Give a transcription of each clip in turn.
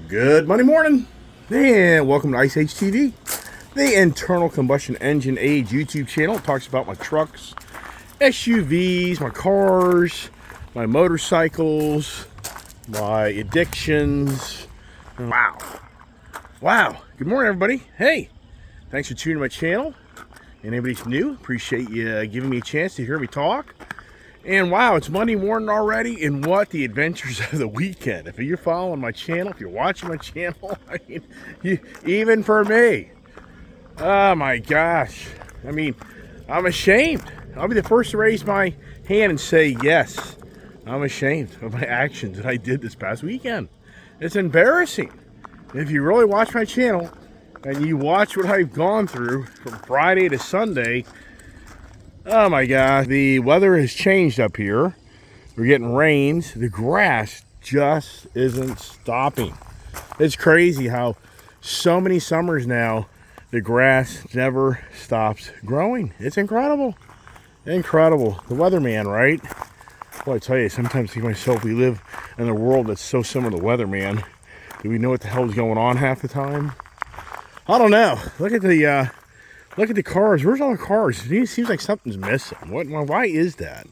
Good Monday morning, and welcome to Ice Age TV, the internal combustion engine age YouTube channel. It talks about my trucks, SUVs, my cars, my motorcycles, my addictions. Wow. Good morning, everybody. Hey, thanks for tuning in my channel. And anybody's new, appreciate you giving me a chance to hear me talk. And wow, it's Monday morning already, and what the adventures of the weekend. If you're following my channel, if you're watching my channel, I mean, even for me, oh my gosh. I mean, I'm ashamed. I'll be the first to raise my hand and say, yes, I'm ashamed of my actions that I did this past weekend. It's embarrassing. If you really watch my channel, and you watch what I've gone through from Friday to Sunday, oh my gosh, the weather has changed up here. We're getting rains. The grass just isn't stopping. It's crazy how so many summers now, the grass never stops growing. It's incredible. Incredible. The weatherman, right? Well, I tell you, sometimes I think myself, we live in a world that's so similar to weatherman. Do we know what the hell's going on half the time? I don't know. Look at the cars. Where's all the cars? It seems like something's missing. Why is that?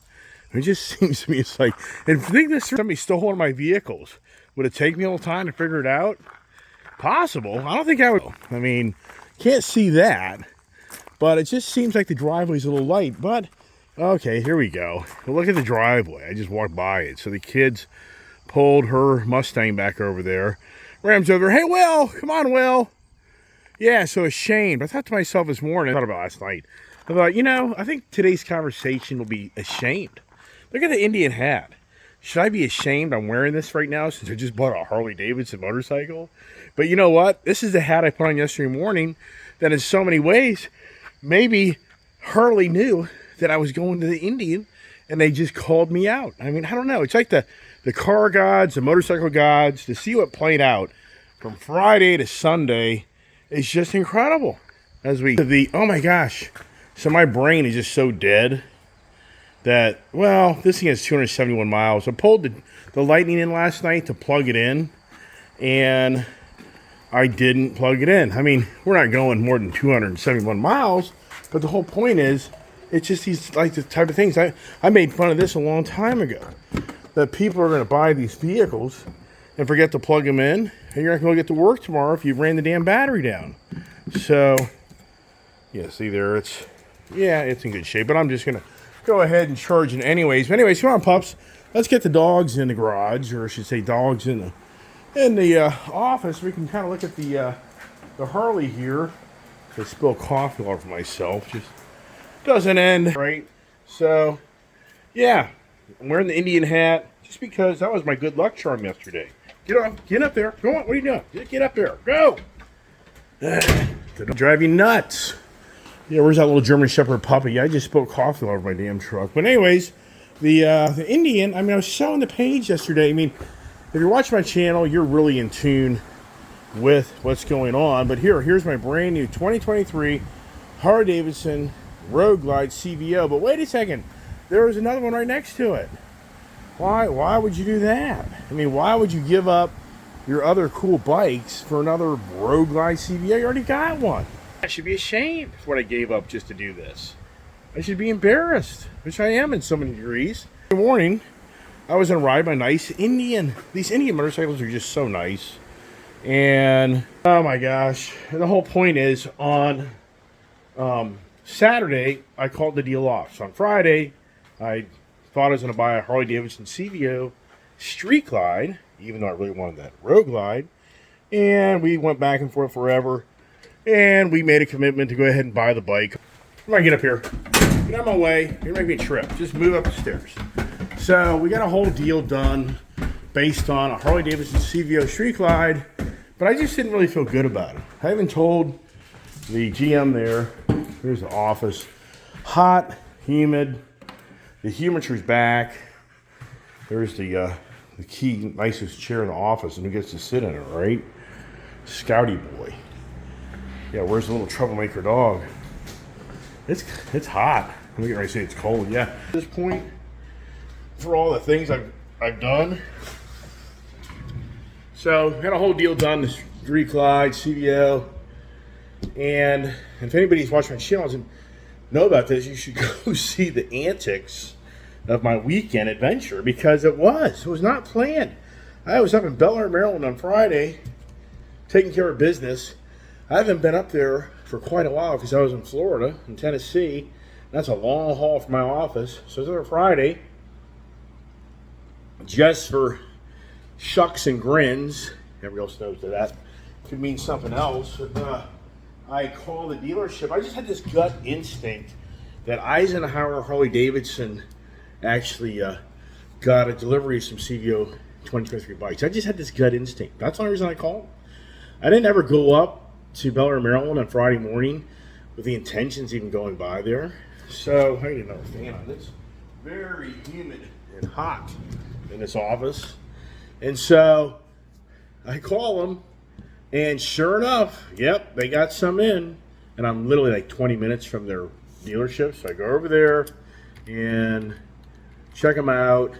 It just seems to me it's like, and I think somebody stole one of my vehicles. Would it take me a little time to figure it out? Possible. I don't think I would. I mean, can't see that. But it just seems like the driveway's a little light. But, okay, here we go. Well, look at the driveway. I just walked by it. So the kids pulled her Mustang back over there. Ram's over. Hey, Will, come on, Will. Yeah, so ashamed. I thought to myself this morning, I thought about last night. I thought, I think today's conversation will be ashamed. Look at the Indian hat. Should I be ashamed I'm wearing this right now since I just bought a Harley Davidson motorcycle? But you know what? This is the hat I put on yesterday morning that in so many ways, maybe Harley knew that I was going to the Indian and they just called me out. I mean, I don't know. It's like the car gods, the motorcycle gods, to see what played out from Friday to Sunday. It's just incredible. Oh my gosh. So my brain is just so dead that, well, this thing has 271 miles. I pulled the lightning in last night to plug it in, and I didn't plug it in. I mean, we're not going more than 271 miles, but the whole point is, it's just these, like, the type of things. I made fun of this a long time ago, that people are going to buy these vehicles and forget to plug them in, and you're not going to get to work tomorrow if you ran the damn battery down. So, yeah, see there, it's in good shape, but I'm just going to go ahead and charge it anyways. But anyways, come on, pups. Let's get the dogs in the garage, or I should say dogs in the office. We can kind of look at the Harley here. I spilled coffee all over myself. Just doesn't end, right? So, yeah, I'm wearing the Indian hat just because that was my good luck charm yesterday. Get up there. Go on. What are you doing? Get up there. Go. It'll drive you nuts. Yeah, where's that little German Shepherd puppy? I just spilled coffee all over my damn truck. But anyways, the Indian, I mean, I was showing the page yesterday. I mean, if you're watching my channel, you're really in tune with what's going on. But here's my brand new 2023 Harley Davidson Road Glide CVO. But wait a second. There was another one right next to it. Why would you do that? I mean, why would you give up your other cool bikes for another Road Glide CVO? You already got one. I should be ashamed for what I gave up just to do this. I should be embarrassed, which I am in so many degrees. Good morning. I was going to ride my nice Indian. These Indian motorcycles are just so nice. And, oh my gosh. And the whole point is, on Saturday, I called the deal off. So on Friday, I thought I was going to buy a Harley Davidson CVO Street Glide, even though I really wanted that Road Glide. And we went back and forth forever. And we made a commitment to go ahead and buy the bike. Come on, get up here. Get out of my way. You're making me a trip. Just move up the stairs. So we got a whole deal done based on a Harley Davidson CVO Street Glide. But I just didn't really feel good about it. I even told the GM there, here's the office, hot, humid. The humidor's back. There's the key, nicest chair in the office, and who gets to sit in it, right? Scouty boy. Yeah, where's the little troublemaker dog? It's hot. Let me get ready to say it's cold. Yeah. At this point, for all the things I've done So had a whole deal done, this Clyde, CVO, and if anybody's watching my channel doesn't know about this, you should go see the antics of my weekend adventure, because it was not planned. I was up in Bel Air, Maryland on Friday, taking care of business. I haven't been up there for quite a while because I was in Florida, in Tennessee. That's a long haul from my office. So I was there Friday, just for shucks and grins. Everybody else knows that could mean something else. But, I called the dealership. I just had this gut instinct that Eisenhower Harley Davidson actually got a delivery of some CVO 2023 bikes. I just had this gut instinct. That's the only reason I called. I didn't ever go up to Bel Air, Maryland on Friday morning with the intentions even going by there. So I need another fan on this. Very humid and hot in this office. And so I call them, and sure enough, yep, they got some in. And I'm literally like 20 minutes from their dealership. So I go over there and check them out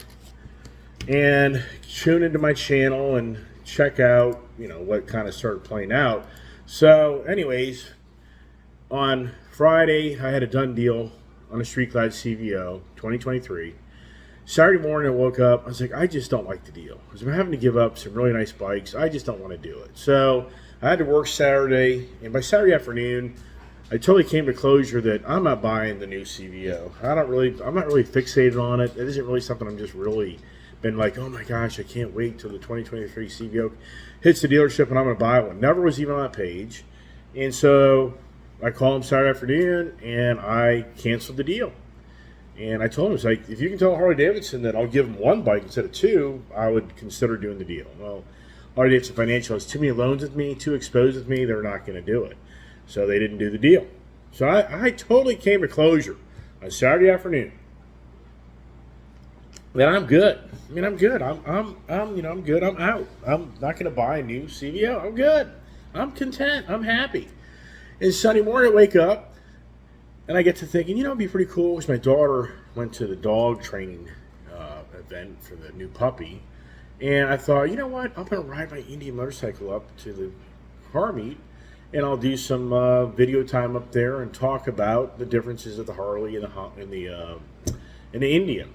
and tune into my channel and check out, what kind of started playing out. So anyways, on Friday, I had a done deal on a Street Glide CVO 2023. Saturday morning, I woke up. I was like, I just don't like the deal. Because I'm having to give up some really nice bikes. I just don't want to do it. So I had to work Saturday. And by Saturday afternoon, I totally came to closure that I'm not buying the new CVO. I'm not really fixated on it. It isn't really something I'm just really been like, oh my gosh, I can't wait till the 2023 CVO hits the dealership and I'm going to buy one. Never was even on that page. And so I called him Saturday afternoon and I canceled the deal. And I told him, it's like, if you can tell Harley Davidson that I'll give him one bike instead of two, I would consider doing the deal. Well, Harley Davidson Financial has too many loans with me, too exposed with me, they're not going to do it. So they didn't do the deal. So I totally came to closure on Saturday afternoon. Then I'm good. I mean, I'm good. I'm good. I'm out. I'm not going to buy a new CVO. I'm good. I'm content. I'm happy. And Sunday morning I wake up, and I get to thinking, it'd be pretty cool because my daughter went to the dog training event for the new puppy. And I thought, you know what? I'm going to ride my Indian motorcycle up to the car meet, and I'll do some video time up there and talk about the differences of the Harley and the Indian.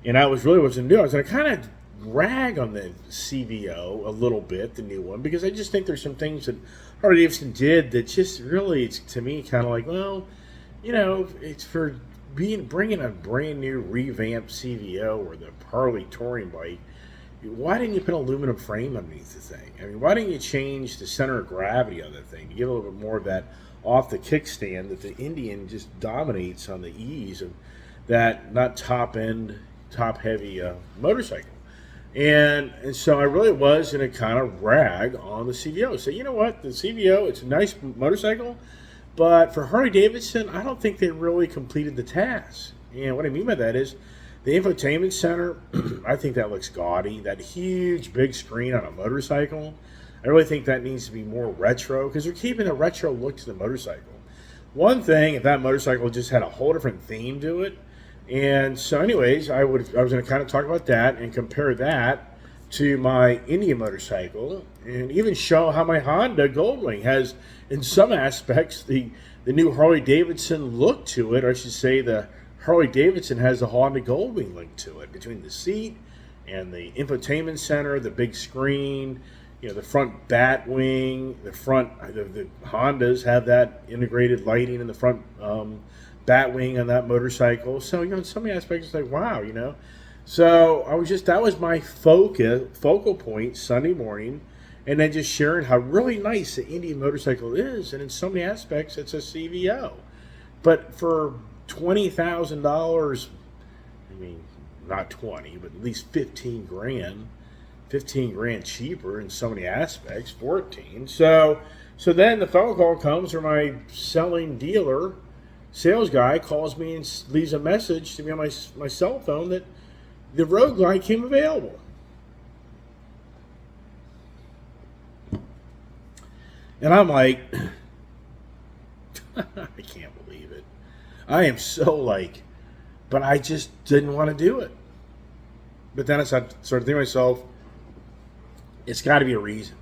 And I was really what I was going to do. I was going to kind of rag on the CVO a little bit, the new one, because I just think there's some things that Harley Davidson did that just really, it's to me kind of like, well, it's for bringing a brand new revamped CVO or the Harley touring bike. Why didn't you put an aluminum frame underneath the thing? I mean, why didn't you change the center of gravity on the thing to give a little bit more of that off the kickstand that the Indian just dominates on the ease of that not top heavy motorcycle? And so I really was going to kind of rag on the CVO. So you know what? The CVO, it's a nice motorcycle. But for Harley Davidson, I don't think they really completed the task. And what I mean by that is the infotainment center, I think that looks gaudy. That huge big screen on a motorcycle, I really think that needs to be more retro because they're keeping a retro look to the motorcycle. One thing, if that motorcycle just had a whole different theme to it. And so anyways, I was going to kind of talk about that and compare that to my Indian motorcycle and even show how my Honda Goldwing has, in some aspects, the new Harley Davidson look to it, or I should say the Harley Davidson has the Honda Goldwing link to it, between the seat and the infotainment center, the big screen, the front bat wing, the Hondas have that integrated lighting in the front bat wing on that motorcycle. So, in so many aspects, it's like, wow, So that was my focal point Sunday morning, and then just sharing how really nice the Indian motorcycle is, and in so many aspects, it's a CVO. But for $20,000, I mean, not 20, but at least 15 grand cheaper in so many aspects, 14. So then the phone call comes where my sales guy calls me and leaves a message to me on my cell phone that the Road Glide came available. And I'm like, I can't believe it. I am so but I just didn't want to do it. But then I started thinking to myself, It's got to be a reason.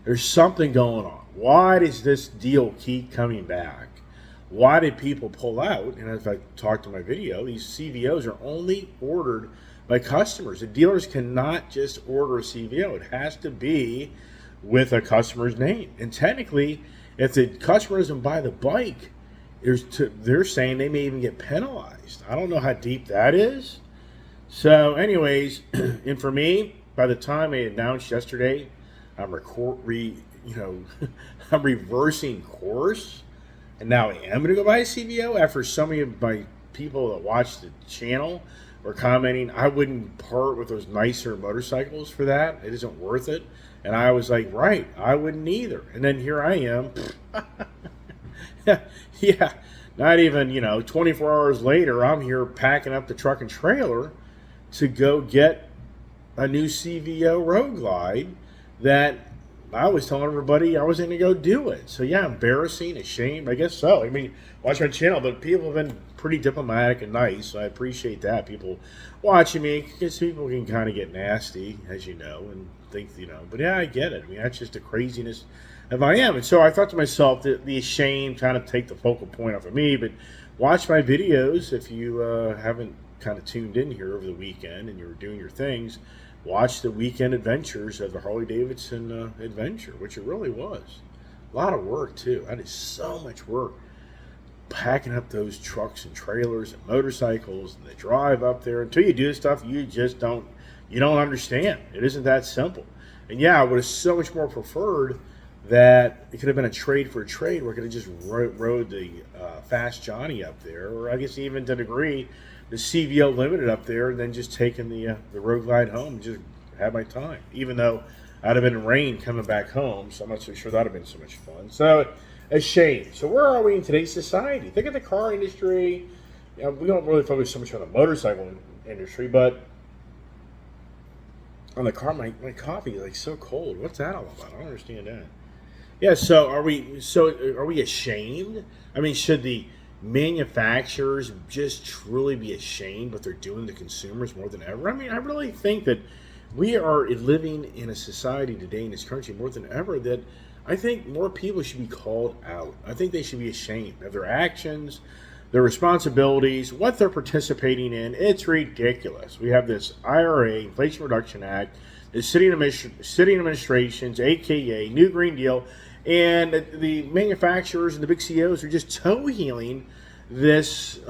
There's something going on. Why does this deal keep coming back? Why did people pull out? And as I talked in my video, these CVOs are only ordered by customers. The dealers cannot just order a CVO. It has to be with a customer's name. And technically, if the customer doesn't buy the bike, they're saying they may even get penalized. I don't know how deep that is. So anyways, and for me, by the time I announced yesterday, I'm I'm reversing course, and now I am going to go buy a CVO after so many of my people that watch the channel were commenting I wouldn't part with those nicer motorcycles for that. It isn't worth it. And I was like, right, I wouldn't either. And then here I am. Yeah, not even, 24 hours later, I'm here packing up the truck and trailer to go get a new CVO Road Glide that I was telling everybody I was going to go do it. So yeah, embarrassing, ashamed, I guess so. I mean, watch my channel, but people have been pretty diplomatic and nice, so I appreciate that. People watching me, because people can kind of get nasty, as you know, and think, but yeah, I get it. I mean, that's just the craziness of I am. And so I thought to myself that the shame kind of take the focal point off of me, but watch my videos if you haven't kind of tuned in here over the weekend and you're doing your things. Watch the weekend adventures of the Harley-Davidson adventure, which it really was. A lot of work, too. I did so much work packing up those trucks and trailers and motorcycles and the drive up there. Until you do this stuff, you just don't understand. It isn't that simple. And yeah, I would have so much more preferred that it could have been a trade for a trade where I could have just rode the Fast Johnny up there, or I guess even to a degree, the CVO Limited up there, and then just taking the Road Glide home and just had my time. Even though I'd have been in rain coming back home, so I'm not so sure that would have been so much fun. So, a shame. So where are we in today's society? Think of the car industry. We don't really focus so much on the motorcycle industry, but on the car, my coffee is like so cold. What's that all about? I don't understand that. Yeah, so are we ashamed? I mean, should the manufacturers just truly be ashamed what they're doing to consumers more than ever? I mean, I really think that we are living in a society today in this country more than ever that I think more people should be called out. I think they should be ashamed of their actions, their responsibilities, what they're participating in. It's ridiculous. We have this IRA, Inflation Reduction Act, the city administrations, aka New Green Deal, and the manufacturers and the big CEOs are just toe-healing this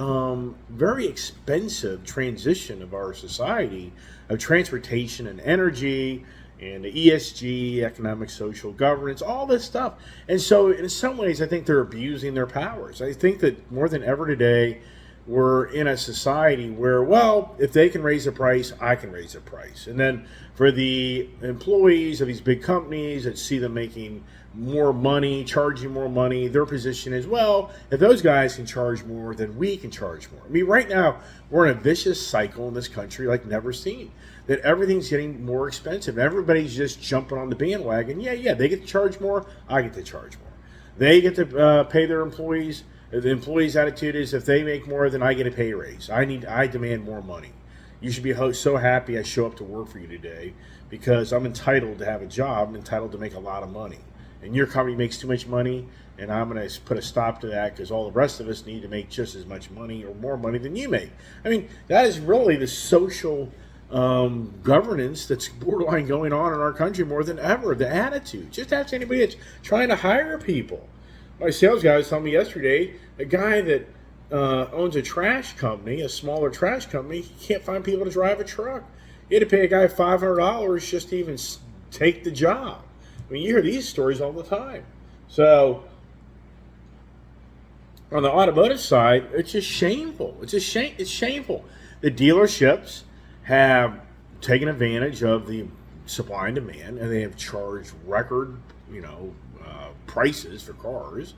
very expensive transition of our society of transportation and energy and the ESG, economic, social governance, all this stuff. And so in some ways, I think they're abusing their powers. I think that more than ever today, we're in a society where, well, if they can raise the price, I can raise the price. And then for the employees of these big companies that see them making more money, charging more money, their position is, well, if those guys can charge more, then we can charge more. I mean, right now, we're in a vicious cycle in this country like never seen, that everything's getting more expensive. Everybody's just jumping on the bandwagon. Yeah, they get to charge more, I get to charge more. They get to pay their employees. The employee's attitude is if they make more, then I get a pay raise. I demand more money. You should be so happy I show up to work for you today because I'm entitled to have a job. I'm entitled to make a lot of money. And your company makes too much money, and I'm going to put a stop to that because all the rest of us need to make just as much money or more money than you make. I mean, that is really the social governance that's borderline going on in our country more than ever. The attitude. Just ask anybody that's trying to hire people. My sales guy was telling me yesterday, a guy that owns a trash company, a smaller trash company, he can't find people to drive a truck. He had to pay a guy $500 just to even take the job. I mean, you hear these stories all the time. So, on the automotive side, it's just shameful. It's shameful. The dealerships have taken advantage of the supply and demand, and they have charged record, prices for cars,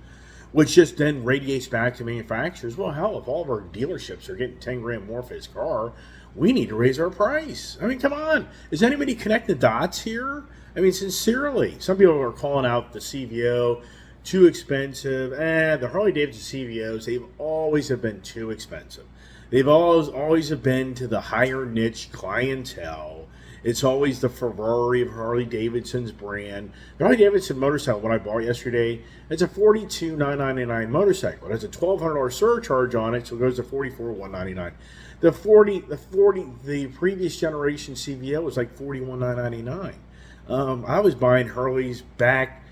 which just then radiates back to manufacturers. Well, hell, if all of our dealerships are getting 10 grand more for his car, we need to raise our price. I mean, come on. Does anybody connect the dots here? I mean, sincerely, some people are calling out the CVO too expensive. The Harley-Davidson CVOs, they've always have been too expensive. They've always have been to the higher niche clientele. It's always the Ferrari of Harley Davidson's brand. The Harley Davidson motorcycle, what I bought yesterday, it's a $42,999 motorcycle. It has a $1,200 surcharge on it, so it goes to $44,199. The previous generation CVO was like $41,999. I was buying Harleys back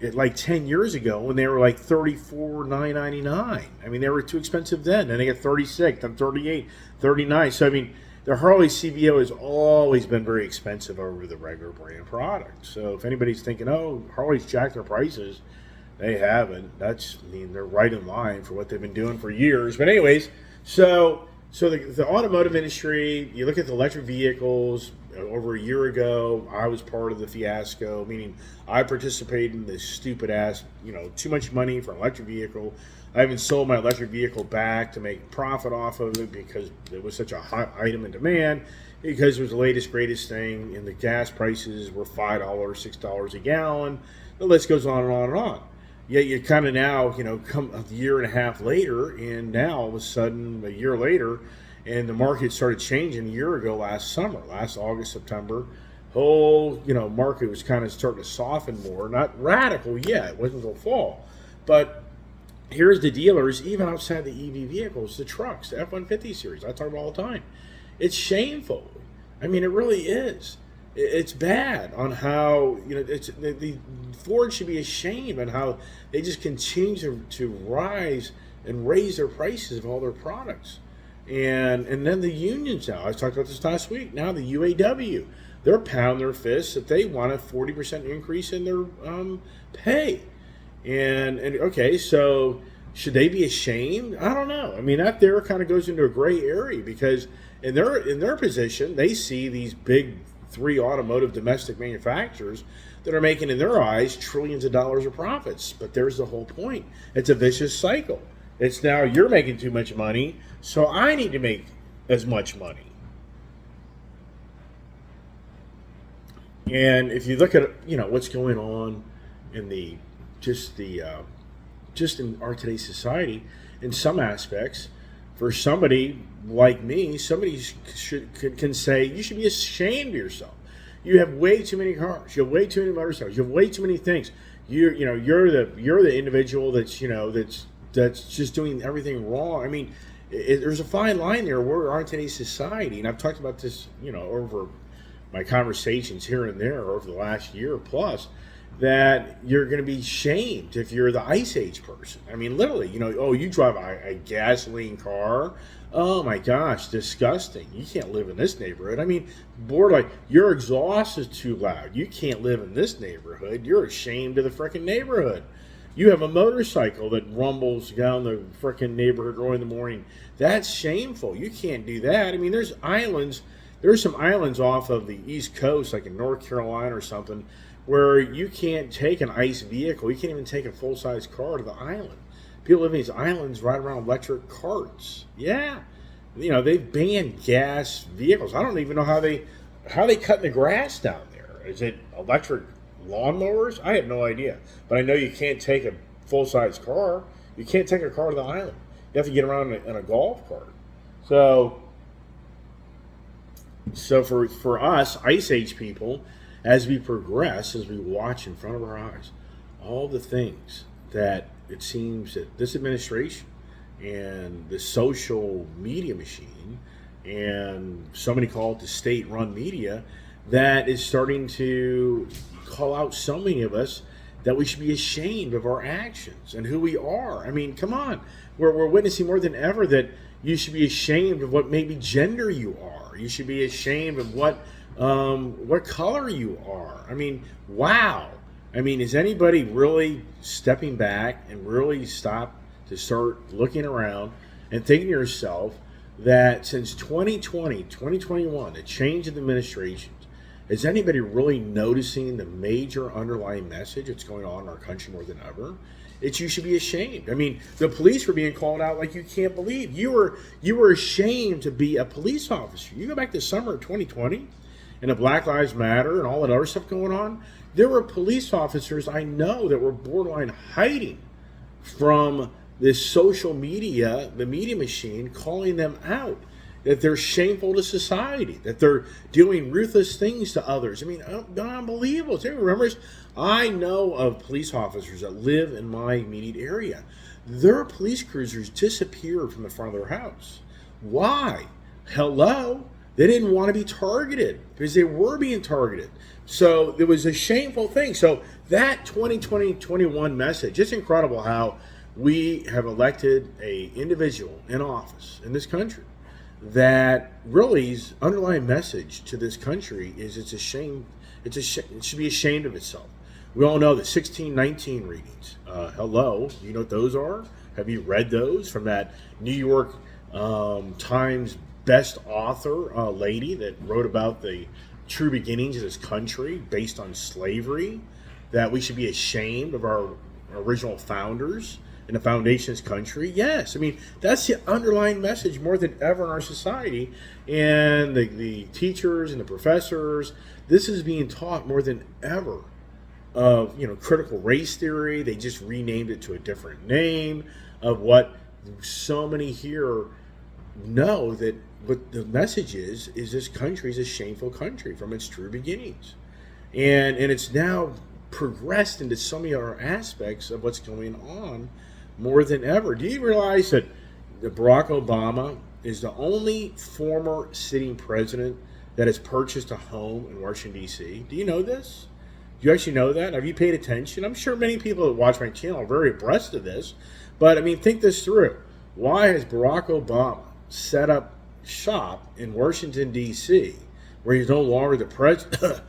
like 10 years ago when they were like $34,999. I mean, they were too expensive then. Then they get 36, then 38, 39. So I mean, the Harley CVO has always been very expensive over the regular brand product. So if anybody's thinking, oh, Harley's jacked their prices, they haven't. They're right in line for what they've been doing for years. But anyways, so the automotive industry, you look at the electric vehicles. Over a year ago, I was part of the fiasco, meaning I participated in this stupid ass, too much money for an electric vehicle. I even sold my electric vehicle back to make profit off of it because it was such a hot item in demand, because it was the latest, greatest thing, and the gas prices were $5, $6 a gallon. The list goes on and on and on. Yet you kind of now, come a year and a half later, and now all of a sudden, a year later, and the market started changing a year ago last August, September. Whole, market was kind of starting to soften more. Not radical yet. It wasn't until fall. But here's the dealers, even outside the EV vehicles, the trucks, the F-150 series. I talk about all the time. It's shameful. I mean, it really is. It's bad on how, the Ford should be ashamed on how they just continue to rise and raise their prices of all their products. And then the unions now, I talked about this last week, now the UAW, they're pounding their fists that they want a 40% increase in their pay. And okay, so should they be ashamed? I don't know. I mean, that there kind of goes into a gray area, because in their position, they see these big three automotive domestic manufacturers that are making, in their eyes, trillions of dollars of profits. But there's the whole point. It's a vicious cycle. It's now you're making too much money, so I need to make as much money. And if you look at what's going on in just in our today's society, in some aspects, for somebody like me, somebody can say you should be ashamed of yourself. You have way too many cars. You have way too many motorcycles. You have way too many things. You're the individual that's just doing everything wrong. I mean, there's a fine line there where we are in today's society, and I've talked about this, over my conversations here and there over the last year plus, that you're going to be shamed if you're the Ice Age person. I mean, literally, oh, you drive a gasoline car. Oh my gosh, disgusting. You can't live in this neighborhood. I mean, borderline, your exhaust is too loud. You can't live in this neighborhood. You're ashamed of the freaking neighborhood. You have a motorcycle that rumbles down the freaking neighborhood early in the morning. That's shameful. You can't do that. I mean, there's some islands off of the East Coast, like in North Carolina or something, where you can't take an ICE vehicle. You can't even take a full-size car to the island. People live in these islands ride around electric carts. Yeah. They've banned gas vehicles. I don't even know how they cut the grass down there. Is it electric lawnmowers? I have no idea. But I know you can't take a full-size car. You can't take a car to the island. You have to get around in a golf cart. So for us, Ice Age people, as we progress, as we watch in front of our eyes, all the things that it seems that this administration and the social media machine, and somebody call it the state-run media, that is starting to call out so many of us that we should be ashamed of our actions and who we are. I mean, come on. We're witnessing more than ever that you should be ashamed of what maybe gender you are. You should be ashamed of what color you are. I mean, wow. I mean, is anybody really stepping back and really start looking around and thinking to yourself that since 2020, 2021, the change of administrations, is anybody really noticing the major underlying message that's going on in our country more than ever? It's you should be ashamed. I mean, the police were being called out like you can't believe. You were ashamed to be a police officer. You go back to summer of 2020 and the Black Lives Matter and all that other stuff going on. There were police officers I know that were borderline hiding from this social media, the media machine, calling them out. that they're shameful to society, that they're doing ruthless things to others. I mean, unbelievable. Remember, I know of police officers that live in my immediate area. Their police cruisers disappeared from the front of their house. Why? Hello? They didn't want to be targeted because they were being targeted. So it was a shameful thing. So that 2020-21 message, it's incredible how we have elected a individual in office in this country that really's underlying message to this country is it's a shame. It should be ashamed of itself. We all know the 1619 readings. Hello, do you know what those are? Have you read those from that New York Times best author lady that wrote about the true beginnings of this country based on slavery? That we should be ashamed of our original founders and the foundation of this country? Yes. I mean, that's the underlying message more than ever in our society. And the teachers and the professors, this is being taught more than ever of, critical race theory. They just renamed it to a different name of what so many here know that what the message is this country is a shameful country from its true beginnings. And it's now progressed into so many other aspects of what's going on more than ever. Do you realize that Barack Obama is the only former sitting president that has purchased a home in Washington, D.C.? Do you know this? Do you actually know that? Have you paid attention? I'm sure many people that watch my channel are very abreast of this. But, I mean, think this through. Why has Barack Obama set up shop in Washington, D.C., where he's no longer the president?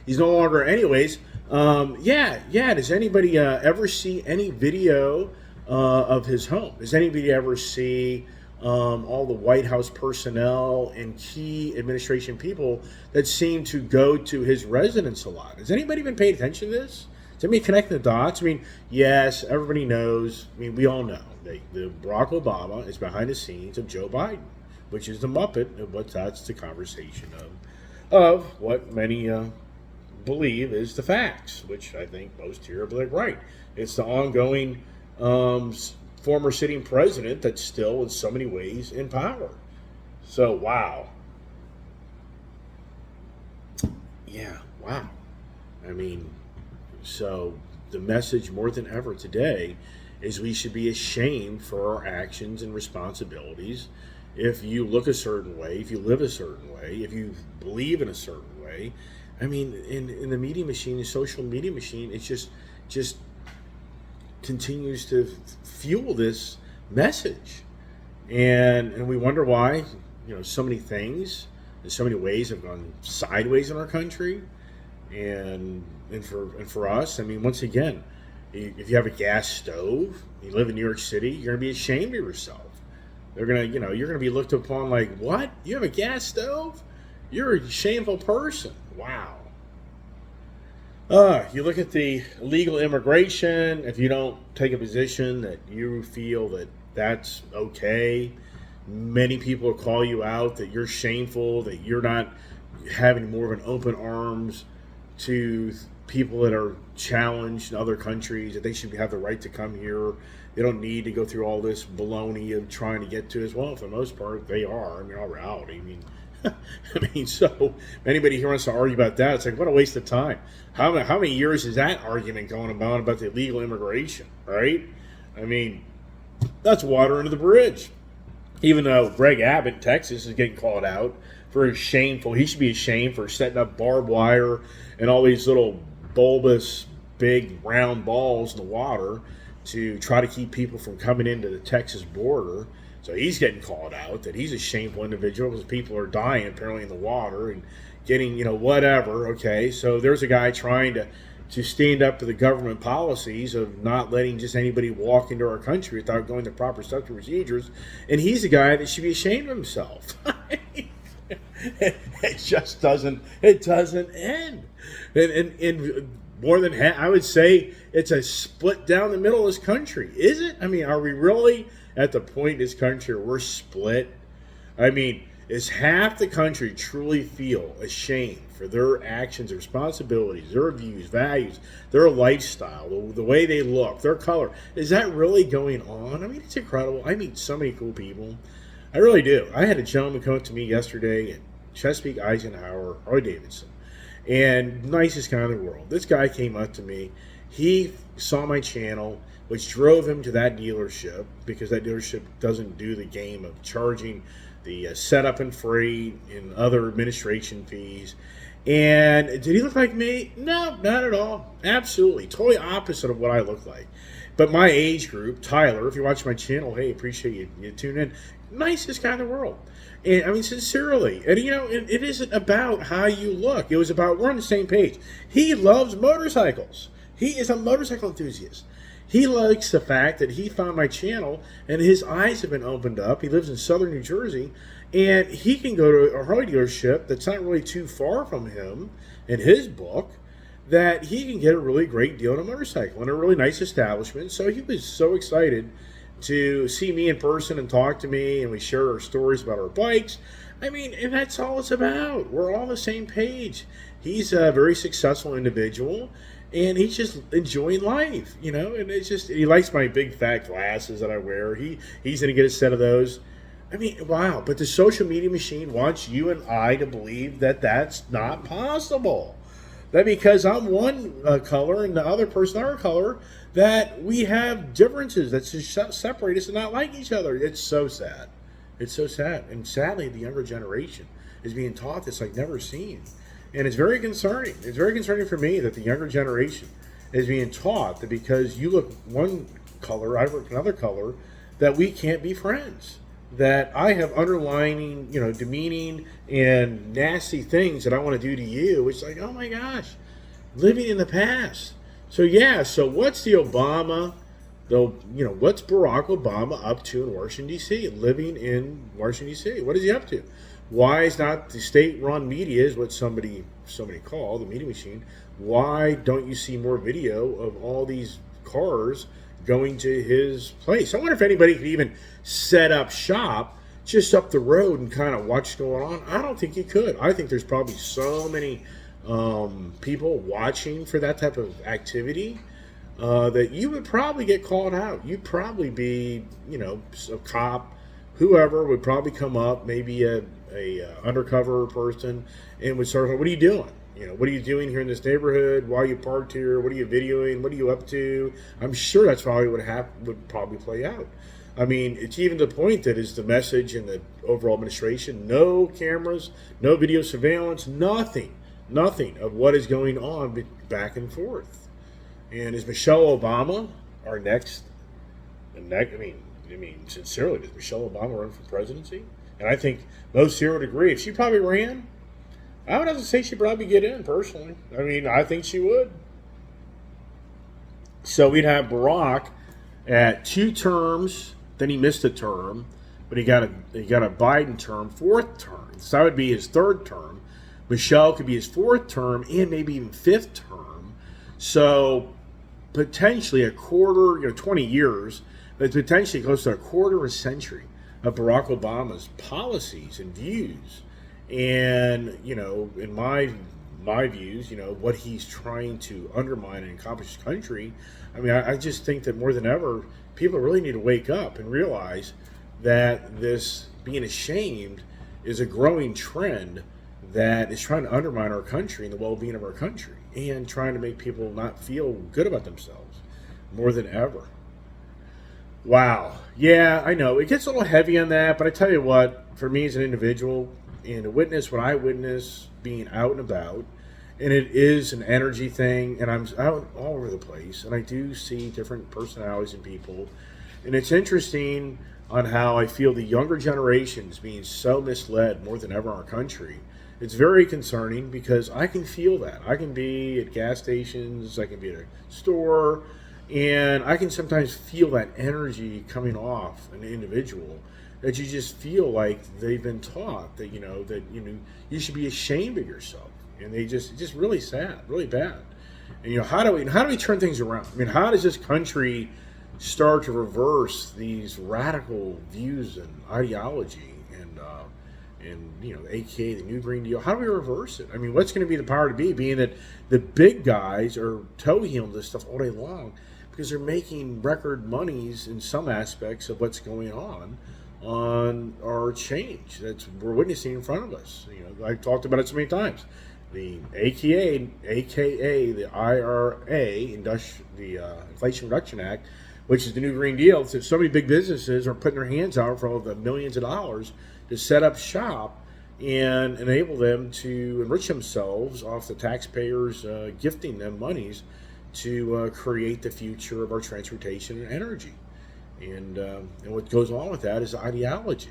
He's no longer, anyways. Does anybody ever see any video of his home? Does anybody ever see all the White House personnel and key administration people that seem to go to his residence a lot? Has anybody even paid attention to this? Does anybody connect the dots? I mean, yes, everybody knows. I mean, we all know that Barack Obama is behind the scenes of Joe Biden, which is the Muppet, and that's the conversation of what many believe is the facts, which I think most here are like, right. It's the ongoing former sitting president that's still in so many ways in power. So, wow. Yeah, wow. I mean, so the message more than ever today is we should be ashamed for our actions and responsibilities. If you look a certain way, if you live a certain way, if you believe in a certain way, I mean, in the media machine, the social media machine, it's just continues to fuel this message, and we wonder why so many things in so many ways have gone sideways in our country, and for us, I mean, once again, if you have a gas stove, you live in New York City, you're gonna be ashamed of yourself. They're gonna, you're gonna be looked upon like, what? You have a gas stove? You're a shameful person. Wow. You look at the illegal immigration. If you don't take a position that you feel that that's okay, many people will call you out that you're shameful, that you're not having more of an open arms to people that are challenged in other countries, that they should have the right to come here. They don't need to go through all this baloney of trying to get to as well. For the most part, they are. I mean, all reality. I mean, so anybody here wants to argue about that, it's like, what a waste of time. How many years is that argument going about the illegal immigration, right? I mean, that's water under the bridge. Even though Greg Abbott in Texas is getting called out for his shameful, he should be ashamed for setting up barbed wire and all these little bulbous, big, round balls in the water to try to keep people from coming into the Texas border. So he's getting called out that he's a shameful individual because people are dying apparently in the water and getting, whatever. Okay, so there's a guy trying to stand up to the government policies of not letting just anybody walk into our country without going through proper steps and procedures. And he's a guy that should be ashamed of himself. It just doesn't end. And more than half, I would say it's a split down the middle of this country. Is it? I mean, are we really at the point in this country where we're split? I mean, is half the country truly feel ashamed for their actions, their responsibilities, their views, values, their lifestyle, the way they look, their color? Is that really going on? I mean, it's incredible. I meet so many cool people. I really do. I had a gentleman come up to me yesterday in Chesapeake, Eisenhower, Harley Davidson, and nicest guy in the world. This guy came up to me. He saw my channel, which drove him to that dealership because that dealership doesn't do the game of charging the setup and freight and other administration fees. And did he look like me? No, not at all. Absolutely. Totally opposite of what I look like. But my age group, Tyler, if you watch my channel, hey, appreciate you tune in. Nicest guy in the world. And I mean, sincerely. And, you know, it isn't about how you look. It was about we're on the same page. He loves motorcycles. He is a motorcycle enthusiast. He likes the fact that he found my channel and his eyes have been opened up. He lives in southern New Jersey, and he can go to a Harley dealership that's not really too far from him in his book, that he can get a really great deal on a motorcycle in a really nice establishment. So he was so excited to see me in person and talk to me, and we share our stories about our bikes. I mean, and that's all it's about. We're all on the same page. He's a very successful individual, and he's just enjoying life, you know. And it's just, he likes my big fat glasses that I wear. He's going to get a set of those. I mean, wow. But the social media machine wants you and I to believe that that's not possible. That because I'm one color and the other person another color, that we have differences that separate us and not like each other. It's so sad. It's so sad. And sadly, the younger generation is being taught this like never seen. And it's very concerning. It's very concerning for me that the younger generation is being taught that because you look one color, I look another color, that we can't be friends. That I have underlining, you know, demeaning and nasty things that I want to do to you. It's like, oh my gosh, living in the past. So yeah, so what's the Obama, what's Barack Obama up to in Washington, D.C., living in Washington, D.C.? What is he up to? Why is not the state-run media, is what somebody call the media machine, why don't you see more video of all these cars going to his place? I wonder if anybody could even set up shop just up the road and kind of watch what's going on. I don't think you could. I think there's probably so many people watching for that type of activity that you would probably get called out. You'd probably be, you know, a cop, whoever would probably come up, maybe a undercover person, and would start, what are you doing? You know, what are you doing here in this neighborhood? Why are you parked here? What are you videoing? What are you up to? I'm sure that's probably what would probably play out. I mean, it's even to the point that is the message in the overall administration: no cameras, no video surveillance, nothing of what is going on back and forth. And is Michelle Obama our next? I mean, sincerely, does Michelle Obama run for presidency? And I think most here would agree. If she probably ran, I would have to say she'd probably get in, personally. I mean, I think she would. So we'd have Barack at 2 terms, then he missed a term, but he got a Biden term, 4th term. So that would be his 3rd term. Michelle could be his 4th term and maybe even 5th term. So potentially a quarter, 20 years, but potentially close to a quarter of a century of Barack Obama's policies and views. And, you know, in my views, you know, what he's trying to undermine and accomplish his country. I mean, I just think that more than ever, people really need to wake up and realize that this being ashamed is a growing trend that is trying to undermine our country and the well-being of our country, and trying to make people not feel good about themselves more than ever. Wow. Yeah, I know. It gets a little heavy on that, but I tell you what, for me as an individual, and to witness what I witness being out and about, and it is an energy thing, and I'm out all over the place, and I do see different personalities in people, and it's interesting on how I feel the younger generations being so misled more than ever in our country. It's very concerning because I can feel that. I can be at gas stations, I can be at a store, and I can sometimes feel that energy coming off an individual, that you just feel like they've been taught that, you should be ashamed of yourself. And it's just really sad, really bad. And, how do we turn things around? I mean, how does this country start to reverse these radical views and ideology and AKA the New Green Deal? How do we reverse it? I mean, what's going to be the power to be, being that the big guys are toe-heeling this stuff all day long because they're making record monies in some aspects of what's going on on our change that we're witnessing in front of us. I've talked about it so many times. The AKA the IRA, the Inflation Reduction Act, which is the new Green Deal. So many big businesses are putting their hands out for all the millions of dollars to set up shop and enable them to enrich themselves off the taxpayers gifting them monies to create the future of our transportation and energy. And what goes along with that is ideology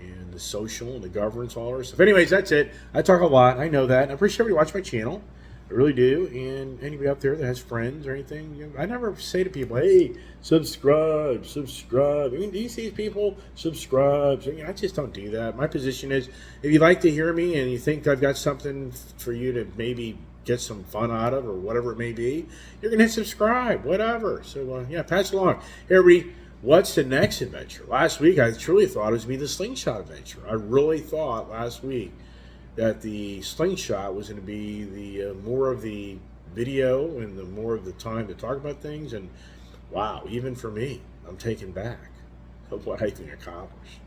and the social and the governance, all our stuff. Anyways, that's it. I talk a lot. I know that. I appreciate everybody watching my channel. I really do. And anybody out there that has friends or anything, I never say to people, hey, subscribe. I mean, do you see these people? Subscribe. I just don't do that. My position is, if you like to hear me and you think I've got something for you to maybe get some fun out of or whatever it may be, you're going to hit subscribe, whatever. So, yeah, pass it along. Hey, everybody. What's the next adventure? Last week, I truly thought it was going to be the slingshot adventure. I really thought last week that the slingshot was going to be the more of the video and the more of the time to talk about things. And wow, even for me, I'm taken back of what I can accomplish.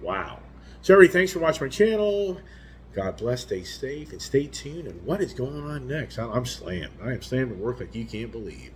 Wow. So, everybody, thanks for watching my channel. God bless, stay safe, and stay tuned. And what is going on next? I'm slammed. I am slammed at work like you can't believe.